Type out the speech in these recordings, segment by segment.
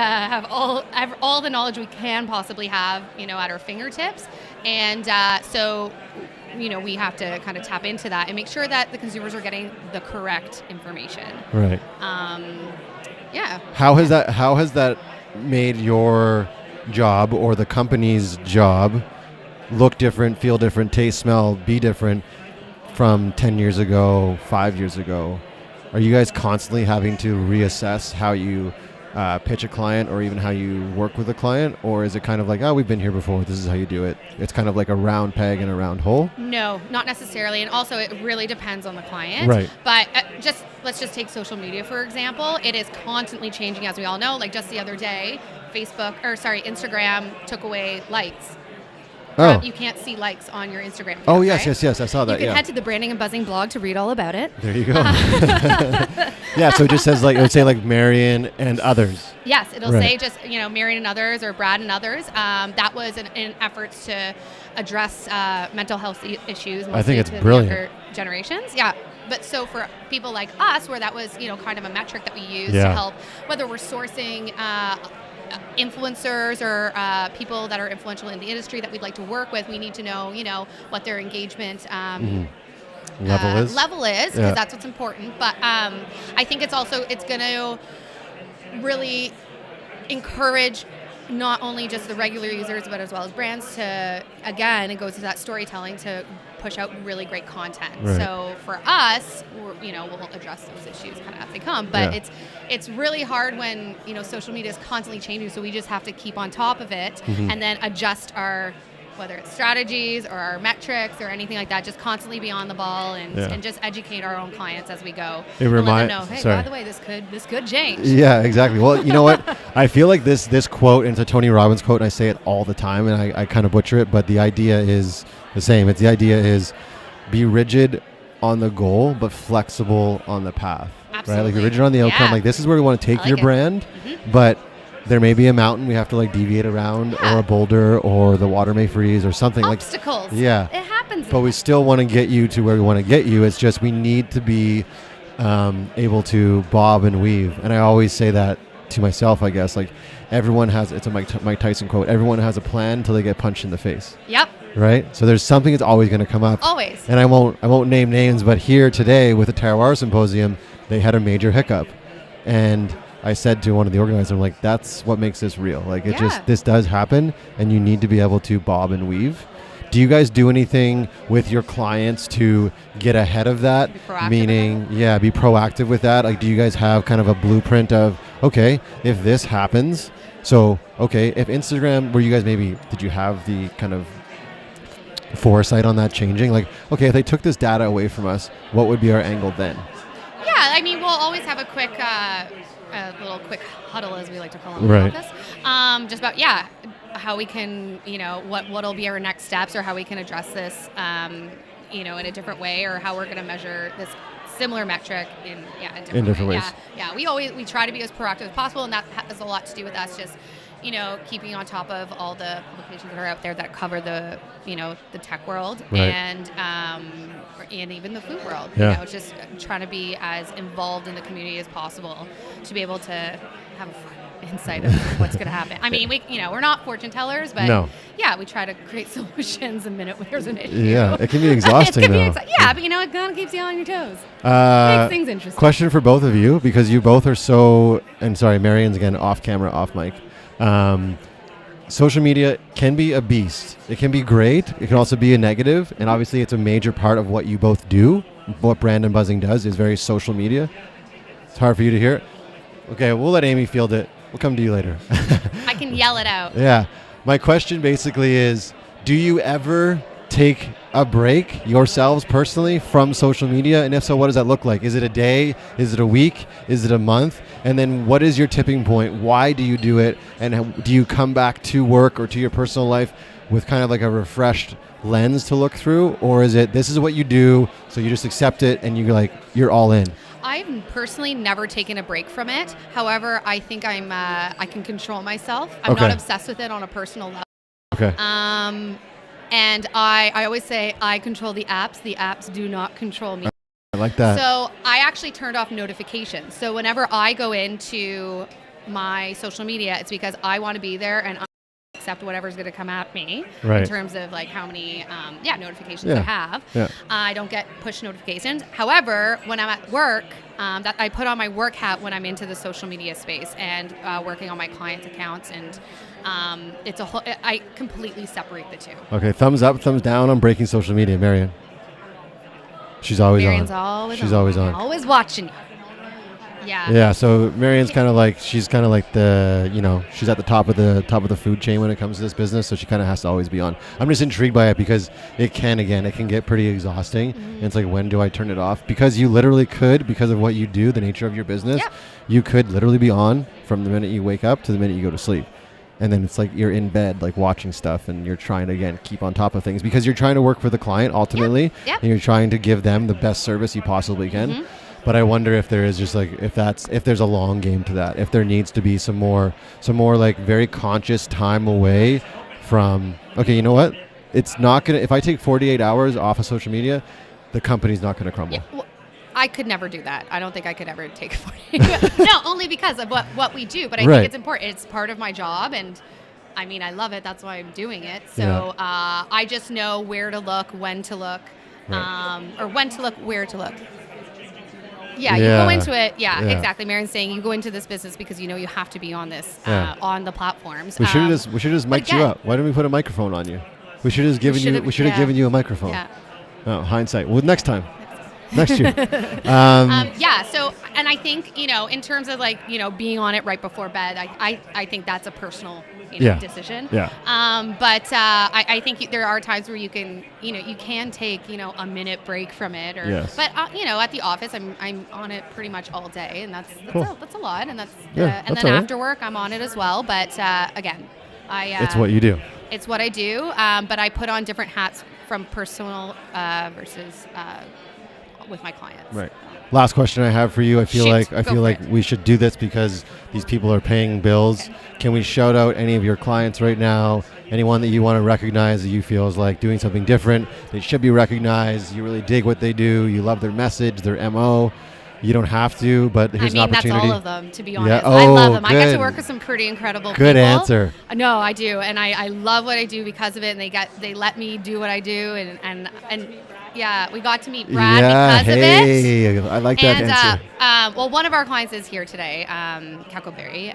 have all the knowledge we can possibly have, at our fingertips, and so we have to kind of tap into that and make sure that the consumers are getting the correct information. Right. Yeah. How has that made your job or the company's job look different, feel different, taste, smell, be different from 10 years ago, 5 years ago? Are you guys constantly having to reassess how you pitch a client or even how you work with a client? Or is it kind of like, oh, we've been here before, this is how you do it? It's kind of like a round peg in a round hole? No, not necessarily. And also it really depends on the client. Right. But let's just take social media, for example. It is constantly changing, as we all know. Like just the other day, Instagram took away likes. Oh. You can't see likes on your Instagram account, Oh, yes, right? yes. I saw that, You can head to the Branding and Buzzing blog to read all about it. There you go. Yeah, so it just says it would say Marion and others. Yes, it'll Right. say just, Marion and others or Brad and others. That was in efforts to address mental health issues. I think it's to brilliant. The younger generations. Yeah. But so for people like us, where that was, kind of a metric that we use Yeah. to help, whether we're sourcing influencers or people that are influential in the industry that we'd like to work with, we need to know, what their engagement Level is? Level is, because Yeah. that's what's important. But I think it's going to really encourage not only just the regular users, but as well as brands to, again, it goes to that storytelling to push out really great content. Right. So for us, we'll address those issues kind of as they come. But Yeah. it's really hard when, social media is constantly changing. So we just have to keep on top of it and then adjust our, whether it's strategies or our metrics or anything like that, just constantly be on the ball and just educate our own clients as we go. It and let them remind- know, hey, sorry. by the way, this could change. Yeah, exactly. Well, you know what? I feel like this quote, and it's a Tony Robbins quote, and I say it all the time, and I kind of butcher it, but the idea is the same. The idea is be rigid on the goal, but flexible on the path. Absolutely. Right? Like rigid on the outcome. Yeah. Like this is where we want to take I like your it. brand, but there may be a mountain we have to deviate around, or a boulder, or the water may freeze, or something Obstacles. Yeah. It happens. But we still want to get you to where we want to get you. It's just we need to be able to bob and weave. And I always say that to myself, I guess. Everyone has, it's a Mike Tyson quote, everyone has a plan until they get punched in the face. Yep. Right? So there's something that's always going to come up. Always. And I won't name names, but here today with the Terrior Symposium, they had a major hiccup. And I said to one of the organizers, I'm like, that's what makes this real. This does happen, and you need to be able to bob and weave. Do you guys do anything with your clients to get ahead of that? Be proactive Meaning, be proactive with that. Do you guys have kind of a blueprint of, okay, if this happens, so, okay, if Instagram, did you have the kind of foresight on that changing? Okay, if they took this data away from us, what would be our angle then? Yeah, I mean, we'll always have a little quick huddle, as we like to call it in Right. the office. Just about, how we can, what'll be our next steps, or how we can address this, in a different way, or how we're going to measure this similar metric in different ways. Yeah. We try to be as proactive as possible, and that has a lot to do with us just, keeping on top of all the publications that are out there that cover the, the tech world, Right. and even the food world. Yeah. Just trying to be as involved in the community as possible to be able to have insight of what's going to happen. I mean, we're not fortune tellers, but No. we try to create solutions the minute there's an issue. Yeah, it can be exhausting, though. but it kind of keeps you on your toes. Makes things interesting. Question for both of you, because you both are so, and sorry, Marion's again off camera, off mic. Social media can be a beast. It can be great. It can also be a negative. And obviously it's a major part of what you both do. What Brand and Buzzing does is very social media. It's hard for you to hear. Okay, we'll let Amy field it. We'll come to you later. I can yell it out. Yeah. My question basically is, do you ever take a break yourselves personally from social media? And if so, what does that look like? Is it a day? Is it a week? Is it a month? And then what is your tipping point? Why do you do it? And do you come back to work or to your personal life with kind of like a refreshed lens to look through? Or is it, this is what you do, so you just accept it and you're all in? I've personally never taken a break from it. However, I think I can control myself. I'm not obsessed with it on a personal level. Okay. And I always say I control the apps do not control me. I like that. So I actually turned off notifications. So whenever I go into my social media, it's because I want to be there and accept whatever's going to come at me Right. in terms of like how many notifications Yeah. I have. Yeah. I don't get push notifications. However, when I'm at work, that I put on my work hat when I'm into the social media space and working on my clients' accounts, and it's a whole. I completely separate the two. Okay, thumbs up, thumbs down on breaking social media, Marian. She's always Marian's on. always She's on. always on. Always watching you. Yeah. Yeah, so Marian's kind of like, she's kind of like the, she's at the top of the food chain when it comes to this business, so she kind of has to always be on. I'm just intrigued by it because it can get pretty exhausting. And it's like, when do I turn it off? Because you literally could, because of what you do, the nature of your business, Yep. you could literally be on from the minute you wake up to the minute you go to sleep. And then it's like you're in bed, like watching stuff, and you're trying to, again, keep on top of things because you're trying to work for the client ultimately, Yep. and you're trying to give them the best service you possibly can. But I wonder if there is just like, if there's a long game to that, if there needs to be some more like very conscious time away from, okay, you know what? It's not going to, if I take 48 hours off of social media, the company's not going to crumble. Yeah, well, I could never do that. I don't think I could ever take 40. No, only because of what we do. But I Right. think it's important. It's part of my job, and I mean, I love it. That's why I'm doing it. So I just know where to look, when to look, or when to look, where to look. Yeah, you go into it. Yeah, exactly. Marian's saying you go into this business because you know you have to be on this, on the platforms. We should have just mic'd you up. Why didn't we put a microphone on you? We should have given you a microphone. Yeah. Oh, hindsight. Well, next time. Next year. So, and I think, in terms of like, being on it right before bed, I think that's a personal, decision. Yeah. But I think there are times where you can, you can take, a minute break from it. Yes. But, at the office, I'm on it pretty much all day, and that's Cool. that's a lot. And that's, Yeah, and that's then all right. after work, I'm on it as well. But again, It's what you do. It's what I do. But I put on different hats from personal versus with my clients. Right. Last question I have for you. I feel like we should do this because these people are paying bills. Can we shout out any of your clients right now? Anyone that you want to recognize that you feel is like doing something different? They should be recognized. You really dig what they do. You love their message, their MO. You don't have to, but here's an opportunity. That's all of them, to be honest. Yeah. I love them. Good. I get to work with some pretty incredible people. Good answer. No, I do, and I love what I do because of it. And they let me do what I do, and yeah, we got to meet Brad because of it. I like that answer. Well, one of our clients is here today, Cacoberry.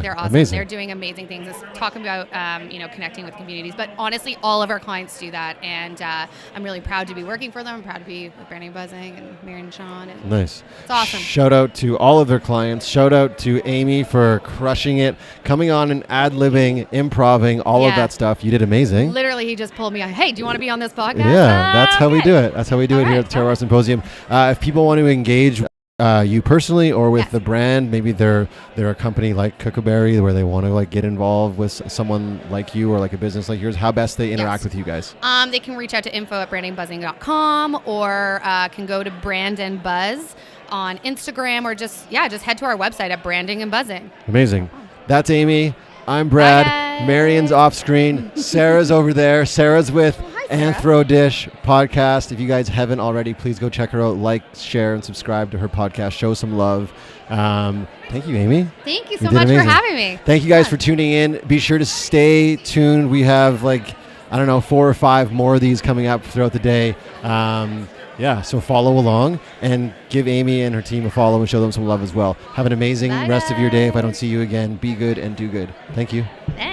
They're awesome. Amazing. They're doing amazing things. It's talking about connecting with communities. But honestly, all of our clients do that, and I'm really proud to be working for them. I'm proud to be with Branding Buzzing and Marian and Sean. And nice. It's awesome. Shout out to all of their clients. Shout out to Amy for crushing it, coming on and ad-libbing, improving, all of that stuff. You did amazing. Literally, he just pulled me on. Hey, do you want to be on this podcast? Yeah, that's how we Okay. do it. That's how we do it here at the Terrior Symposium. If people want to engage you personally or with the brand, maybe they're a company like Cookieberry where they want to like get involved with someone like you or like a business like yours, how best they interact with you guys? They can reach out to info@brandingbuzzing.com or can go to Brand and Buzz on Instagram, or just head to our website at Branding and Buzzing. Amazing. That's Amy. I'm Brad. Bye. Marian's off screen. Sarah's over there. Sarah's with Sarah. Anthro Dish podcast. If you guys haven't already, please go check her out. Like, share, and subscribe to her podcast. Show some love. Thank you, Amy. Thank you so much for having me. Thank you guys for tuning in. Be sure to stay tuned. We have 4 or 5 more of these coming up throughout the day. So follow along and give Amy and her team a follow and show them some love as well. Have an amazing rest of your day. If I don't see you again, be good and do good. Thank you. Thanks.